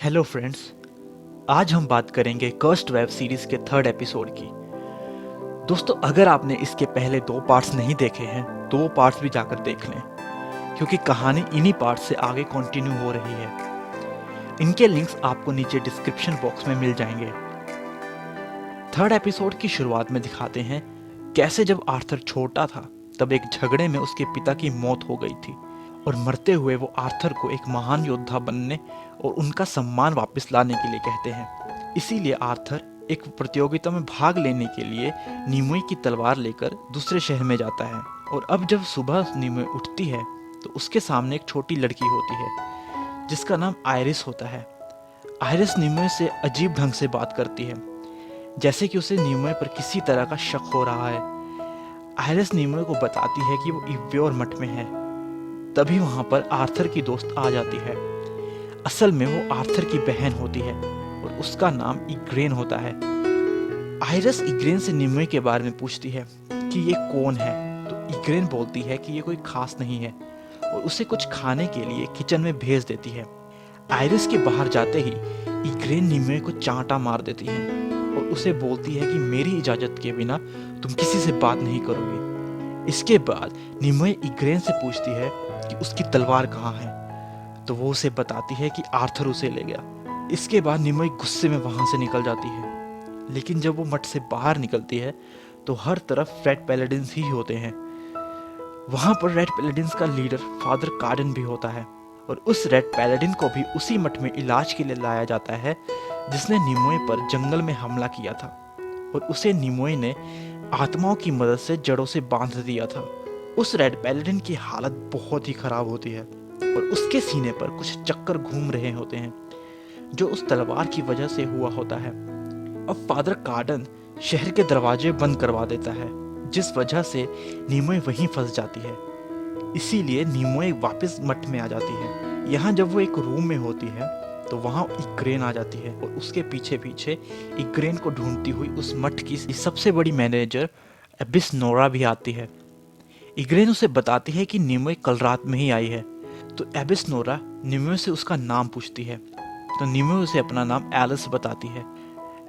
Hello friends, आज हम बात करेंगे कर्स्ड वेब सीरीज के थर्ड एपिसोड की। दोस्तों, अगर आपने इसके पहले 2 पार्ट्स नहीं देखे हैं तो वो पार्ट्स भी जाकर देख लें, क्योंकि कहानी इन्हीं पार्ट्स से आगे कंटिन्यू हो रही है। इनके लिंक्स आपको नीचे डिस्क्रिप्शन बॉक्स में मिल जाएंगे। थर्ड एपिसोड की शुरुआत में दिखाते हैं कैसे जब आर्थर छोटा था तब एक झगड़े में उसके पिता की मौत हो गई थी और मरते हुए वो आर्थर को एक महान योद्धा बनने और उनका सम्मान वापस लाने के लिए कहते हैं। इसीलिए आर्थर एक प्रतियोगिता में भाग लेने के लिए नीमोई की तलवार लेकर दूसरे शहर में जाता है। और अब जब सुबह नीमोई उठती है तो उसके सामने एक छोटी लड़की होती है जिसका नाम आयरिस होता है। आयरिस नीमोई से अजीब ढंग से बात करती है, जैसे कि उसे नीमोई पर किसी तरह का शक हो रहा है। आयरिस नीमोई को बताती है कि वो इव्योर मठ में है। तभी वहां पर आर्थर की दोस्त आ जाती है। असल में वो आर्थर की बहन होती है और उसका नाम इग्रेन होता है। आयरिस इग्रेन से नीमोई के बारे में पूछती है कि ये कौन है, तो इग्रेन बोलती है कि ये कोई खास नहीं है और उसे कुछ खाने के लिए किचन में भेज देती है। आयरिस के बाहर जाते ही इग्रेन नीमोई को चांटा मार देती है और उसे बोलती है कि मेरी इजाजत के बिना तुम किसी से बात नहीं करोगे। इसके बाद नीमोई इग्रेन से पूछती है कि उसकी तलवार कहाँ है, तो वो उसे बताती है कि आर्थर उसे ले गया। इसके बाद नीमोई गुस्से में वहां से निकल जाती है। लेकिन जब वो मठ से बाहर निकलती है तो हर तरफ रेड पैलेडिन्स ही होते हैं। वहां पर रेड पैलेडिन्स का लीडर फादर कार्डन भी होता है और उस रेड पैलेडिन को भी उसी मठ में इलाज के लिए लाया जाता है जिसने नीमोई पर जंगल में हमला किया था और उसे नीमोई ने आत्माओं की मदद से जड़ों से बांध दिया था। उस रेड पैलेडिन की हालत बहुत ही खराब होती है और उसके सीने पर कुछ चक्कर घूम रहे होते हैं जो उस तलवार की वजह से हुआ होता है। अब फादर कार्डन शहर के दरवाजे बंद करवा देता है, जिस वजह से नीमोई वहीं फंस जाती है। इसीलिए नीमोई वापस मठ में आ जाती है। यहाँ जब वो एक रूम में होती है तो वहाँ इग्रेन आ जाती है और उसके पीछे पीछे इग्रेन को ढूंढती हुई उस मठ की सबसे बड़ी मैनेजर एबिस नोरा भी आती है। इग्रेन उसे बताती है कि नीमोई कल रात में ही आई है, तो एबिस नोरा नीमोई से उसका नाम पूछती है, तो नीमोई उसे अपना नाम एलिस बताती है।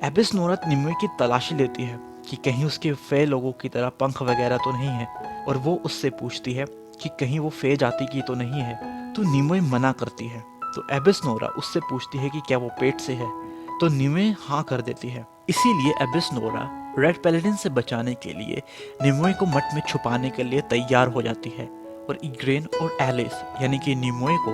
एबिस नोरा नीमोई की तलाशी लेती है कि कहीं उसके फे लोगों की तरह पंख वगैरह तो नहीं है और वो उससे पूछती है कि कहीं वो फे जाति की तो नहीं है, तो नीमोई मना करती है। तो एबिस नोरा उससे पूछती है कि क्या वो पेट से है, तो नीमोई हाँ कर देती है। इसीलिए एबिस नोरा रेड पैलेडिन से बचाने के लिए नीमोई को मठ में छुपाने के लिए तैयार हो जाती है और इग्रेन और एलिस यानी कि नीमोई को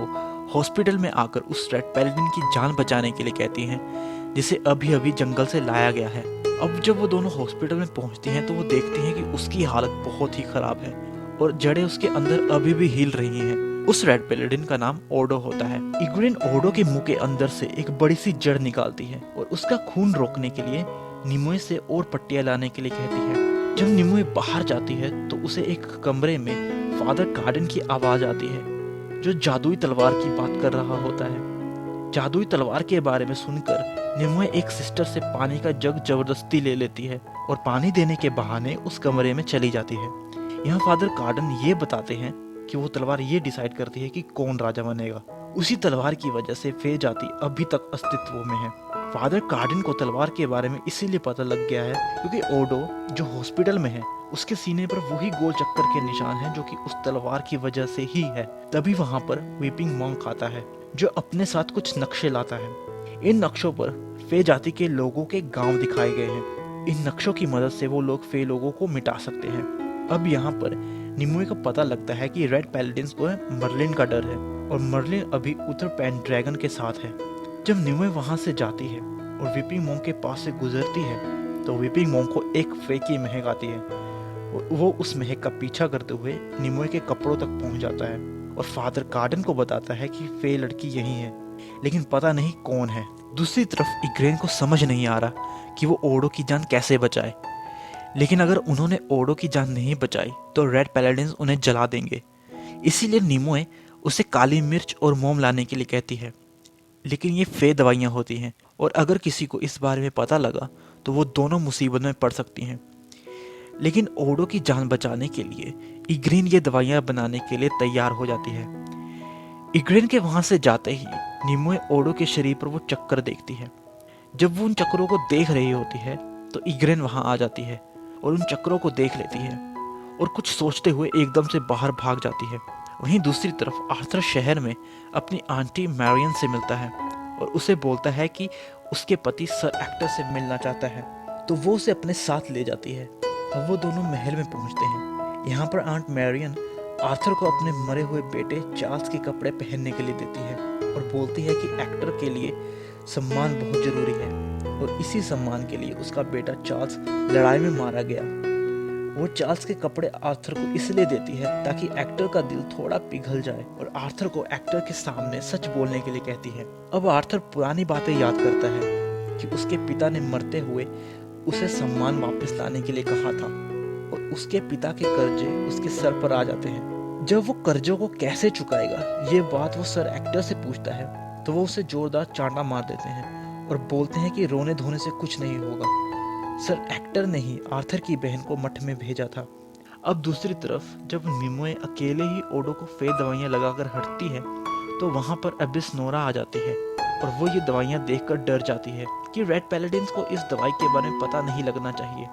हॉस्पिटल में आकर उस रेड पैलेडिन की जान बचाने के लिए कहती हैं, जिसे अभी अभी जंगल से लाया गया है। अब जब वो दोनों हॉस्पिटल में पहुंचती हैं तो वो देखती हैं कि उसकी हालत बहुत ही खराब है और जड़ें उसके अंदर अभी भी हिल रही हैं। उस रेड पैलेडिन का नाम ओडो होता है। इग्रेन ओडो के मुंह के अंदर से एक बड़ी सी जड़ निकालती है और उसका खून रोकने के लिए नीमोई से और पट्टियां लाने के लिए कहती है। जब नीमोई बाहर जाती है तो उसे एक कमरे में फादर कार्डन की आवाज आती है जो जादुई तलवार की बात कर रहा होता है। जादुई तलवार के बारे में सुनकर नीमोई एक सिस्टर से पानी का जग जबरदस्ती ले लेती है और पानी देने के बहाने उस कमरे में चली जाती है। यहाँ फादर कार्डन ये बताते हैं कि वो तलवार ये डिसाइड करती है कि कौन राजा बनेगा। उसी तलवार की वजह से फे जाति अभी तक अस्तित्व में है। फादर कार्डन को तलवार के बारे में इसीलिए पता लग गया है क्योंकि ओडो जो हॉस्पिटल में है उसके सीने पर वही गोल चक्कर के निशान हैं जो कि उस तलवार की वजह से ही है। तभी वहां पर वीपिंग मॉन्क आता है जो अपने साथ कुछ नक्शे लाता है। इन नक्शों पर फे जाति के लोगों के गांव दिखाए गए हैं। इन नक्शों की मदद से वो लोग फे लोगों को मिटा सकते हैं। अब यहाँ पर नीमोई को पता लगता है कि रेड पैलेडिन्स को मर्लिन का डर है और मर्लिन अभी उत्तर पैन ड्रैगन के साथ है। जब नीमोई वहां से जाती है और वीपिंग मॉन्क के पास से गुजरती है तो वीपिंग मॉन्क को एक फे की महक आती है और वो उस महक का पीछा करते हुए नीमोई के कपड़ों तक पहुंच जाता है और फादर कार्डन को बताता है कि फे लड़की यही है, लेकिन पता नहीं कौन है। दूसरी तरफ इग्रेन को समझ नहीं आ रहा कि वो ओडो की जान कैसे बचाए, लेकिन अगर उन्होंने ओडो की जान नहीं बचाई तो रेड पैलेडिन्स उन्हें जला देंगे। इसीलिए नीमोई उसे काली मिर्च और मोम लाने के लिए कहती है, लेकिन ये फे दवाइयाँ होती हैं और अगर किसी को इस बारे में पता लगा तो वो दोनों मुसीबत में पड़ सकती हैं। लेकिन ओडो की जान बचाने के लिए इग्रेन ये दवाइयाँ बनाने के लिए तैयार हो जाती है। इग्रेन के वहां से जाते ही निमोए ओडो के शरीर पर वो चक्कर देखती है। जब वो उन चक्रों को देख रही होती है तो इग्रेन वहां आ जाती है और उन चक्रों को देख लेती है और कुछ सोचते हुए एकदम से बाहर भाग जाती है। वहीं दूसरी तरफ आर्थर शहर में अपनी आंटी मैरियन से मिलता है और उसे बोलता है कि उसके पति सर एक्टर से मिलना चाहता है, तो वो उसे अपने साथ ले जाती है और वो दोनों महल में पहुंचते हैं। यहाँ पर आंट मैरियन आर्थर को अपने मरे हुए बेटे चार्ल्स के कपड़े पहनने के लिए देती है और बोलती है कि एक्टर के लिए सम्मान बहुत जरूरी है और इसी सम्मान के लिए उसका बेटा चार्ल्स लड़ाई में मारा गया। वो चार्ल्स के कपड़े आर्थर को इसलिए देती है ताकि एक्टर का दिल थोड़ा पिघल जाए और आर्थर को एक्टर के सामने सच बोलने के लिए कहती है। अब आर्थर पुरानी बातें याद करता है कि उसके पिता ने मरते हुए उसे सम्मान वापस लाने के लिए कहा था और उसके पिता के कर्जे उसके सर पर आ जाते हैं। जब वो कर्जों को कैसे चुकाएगा ये बात वो सर एक्टर से पूछता है तो वो उसे जोरदार चांटा मार देते हैं और बोलते हैं कि रोने धोने से कुछ नहीं होगा। सर एक्टर ने ही आर्थर की बहन को मठ में भेजा था। अब दूसरी तरफ जब निमोए अकेले ही ओडो को फे दवाइयां लगाकर हटती है तो वहां पर अबिस नोरा आ जाती है और वो ये दवाइयां देखकर डर जाती है कि रेड पैलेडिन्स को इस दवाई के बारे में पता नहीं लगना चाहिए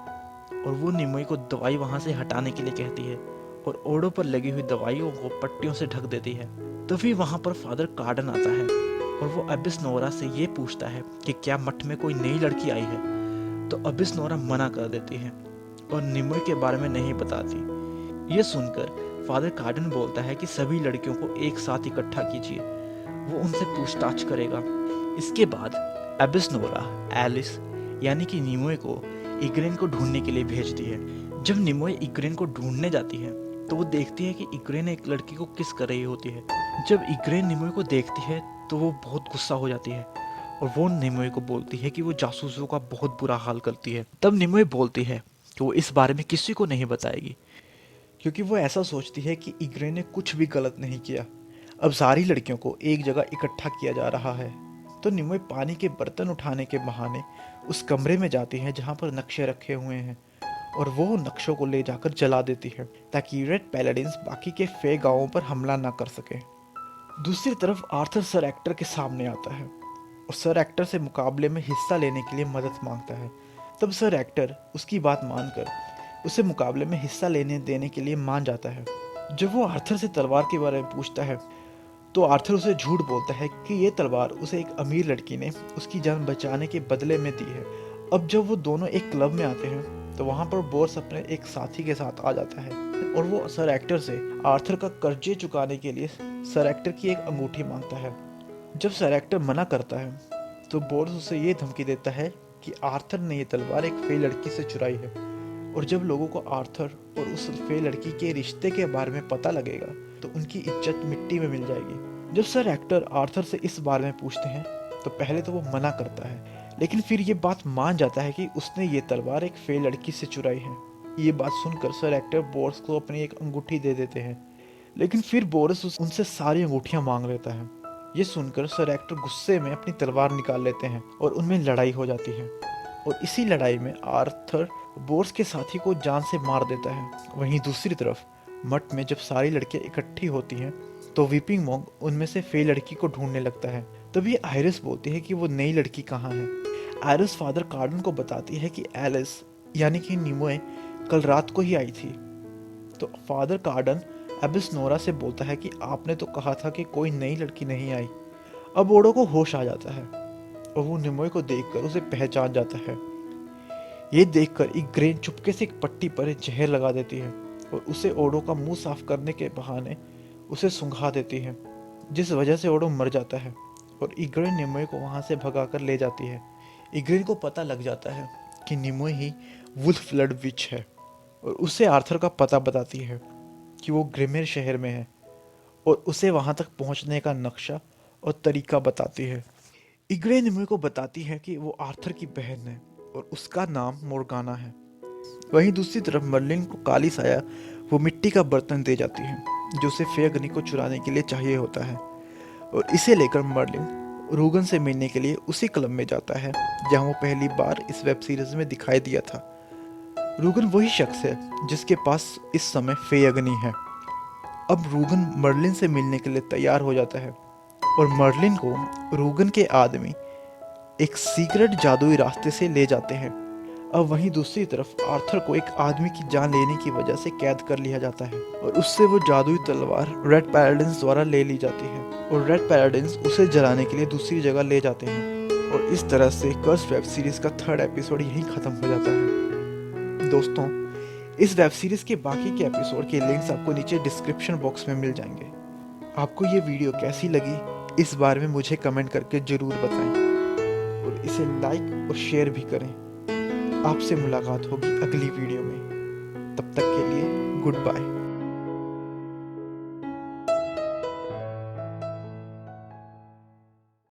और वो निमोए को दवाई वहां से हटाने के लिए कहती है और ओडो पर लगी हुई दवाइयों को पट्टियों से ढक देती है। तभी वहां पर फादर कार्डन आता है और वो अबिस नोरा से ये पूछता है कि क्या मठ में कोई नई लड़की आई है, तो अबिस नोरा मना कर देती है और निमोए के बारे में नहीं बताती। ये सुनकर फादर कार्डन बोलता है कि सभी लड़कियों को एक साथ इकट्ठा कीजिए, वो उनसे पूछताछ करेगा। इसके बाद अबिस नोरा एलिस यानी कि निमोए को इग्रेन को ढूंढने के लिए भेजती है। जब निमोए इग्रेन को ढूंढने जाती है तो वो देखती है कि इग्रेन एक लड़की को किस कर रही होती है। जब इग्रेन निमोए को देखती है तो वो बहुत गुस्सा हो जाती है और वो निमोए को बोलती है कि वो जासूसों का बहुत बुरा हाल करती है। तब निमोए बोलती है कि वो इस बारे में किसी को नहीं बताएगी क्योंकि वो ऐसा सोचती है कि इग्रेन ने कुछ भी गलत नहीं किया। अब सारी लड़कियों को एक जगह इकट्ठा किया जा रहा है। तो निमोए पानी के बर्तन उठाने के बहाने उस कमरे में जाती है जहाँ पर नक्शे रखे हुए हैं और वो नक्शों को ले जाकर जला देती है ताकि रेड पैलेडिन्स बाकी के फे गांवों पर हमला ना कर सके। दूसरी तरफ आर्थर सर एक्टर के सामने आता है और सर एक्टर से मुकाबले में हिस्सा लेने के लिए मदद मांगता है। तब सर एक्टर उसकी बात मानकर उसे मुकाबले में हिस्सा लेने देने के लिए मान जाता है। जब वो आर्थर से तलवार के बारे में पूछता है तो आर्थर उसे झूठ बोलता है कि ये तलवार उसे एक अमीर लड़की ने उसकी जान बचाने के बदले में दी है। अब जब वो दोनों एक क्लब में आते हैं तो वहाँ पर बोर्स अपने एक साथी के साथ आ जाता है और वो सर एक्टर से आर्थर का कर्जे चुकाने के लिए सर एक्टर की एक अंगूठी मांगता है। जब सर एक्टर मना करता है तो बोर्स उसे ये धमकी देता है कि आर्थर ने ये तलवार एक फे लड़की से चुराई है और जब लोगों को आर्थर और उस फे लड़की के रिश्ते के बारे में पता लगेगा तो उनकी इज्जत मिट्टी में मिल जाएगी। जब सर एक्टर आर्थर से इस बारे में पूछते हैं तो पहले तो वो मना करता है लेकिन फिर ये बात मान जाता है कि उसने ये तलवार एक फे लड़की से चुराई है। ये बात सुनकर सर एक्टर बोर्स को अपनी एक अंगूठी दे देते हैं लेकिन फिर बोर्स उनसे सारी अंगूठियां मांग लेता है। ये सुनकर सर एक्टर गुस्से में अपनी तलवार निकाल लेते हैं और उनमें लड़ाई हो जाती है और इसी लड़ाई में आर्थर बोर्स के साथी को जान से मार देता है। वहीं दूसरी तरफ मठ में जब सारी लड़कियां इकट्ठी होती हैं तो वीपिंग मॉन्ग उनमें से फे लड़की को ढूंढने लगता है। तभी आयरिस बोलती है कि वो नई लड़की कहाँ है। आयरिस फादर कार्डन को बताती है कि एलिस यानी कि निमोए कल रात को ही आई थी। तो फादर कार्डन अबिस नोरा से बोलता है कि आपने तो कहा था कि कोई नई लड़की नहीं आई। अब ओडो को होश आ जाता है और वो निमोए को देखकर उसे पहचान जाता है। ये देखकर इग्रेन चुपके से एक पट्टी पर जहर लगा देती है और उसे ओडो का मुंह साफ करने के बहाने उसे सुंघा देती है जिस वजह से ओडो मर जाता है और इग्रेन निमोए को वहां से भगाकर ले जाती है। इग्रेन को पता लग जाता है कि निमोए ही वुल्फ ब्लड विच है और उसे आर्थर का पता बताती है कि वो ग्रिमेर शहर में है और उसे वहां तक पहुंचने का नक्शा और तरीका बताती है। इग्रेन निमोए को बताती है कि वो आर्थर की बहन है और उसका नाम मोर्गाना है। वहीं दूसरी तरफ मर्लिन को काली साया वो मिट्टी का बर्तन दे जाती है जो उसे फे अग्नि को चुराने के लिए चाहिए होता है और इसे लेकर मर्लिन रूगन से मिलने के लिए उसी क्लब में जाता है जहां वो पहली बार इस वेब सीरीज में दिखाई दिया था। रूगन वही शख्स है जिसके पास इस समय फे अग्नि है। अब रूगन मर्लिन से मिलने के लिए तैयार हो जाता है और मर्लिन को रोगन के आदमी एक सीक्रेट जादुई रास्ते से ले जाते हैं। अब वहीं दूसरी तरफ आर्थर को एक आदमी की जान लेने की वजह से कैद कर लिया जाता है और उससे वो जादुई तलवार रेड पैलाडिन्स द्वारा ले ली जाती है और रेड पैलाडिन्स उसे जलाने के लिए दूसरी जगह ले जाते हैं और इस तरह से कर्स्ड वेब सीरीज का 3rd एपिसोड यहीं खत्म हो जाता है। दोस्तों, इस वेब सीरीज के बाकी के एपिसोड के लिंक्स आपको नीचे डिस्क्रिप्शन बॉक्स में मिल जाएंगे। आपको ये वीडियो कैसी लगी इस बारे में मुझे कमेंट करके ज़रूर बताएं और इसे लाइक और शेयर भी करें। आपसे मुलाकात होगी अगली वीडियो में। तब तक के लिए गुड बाय।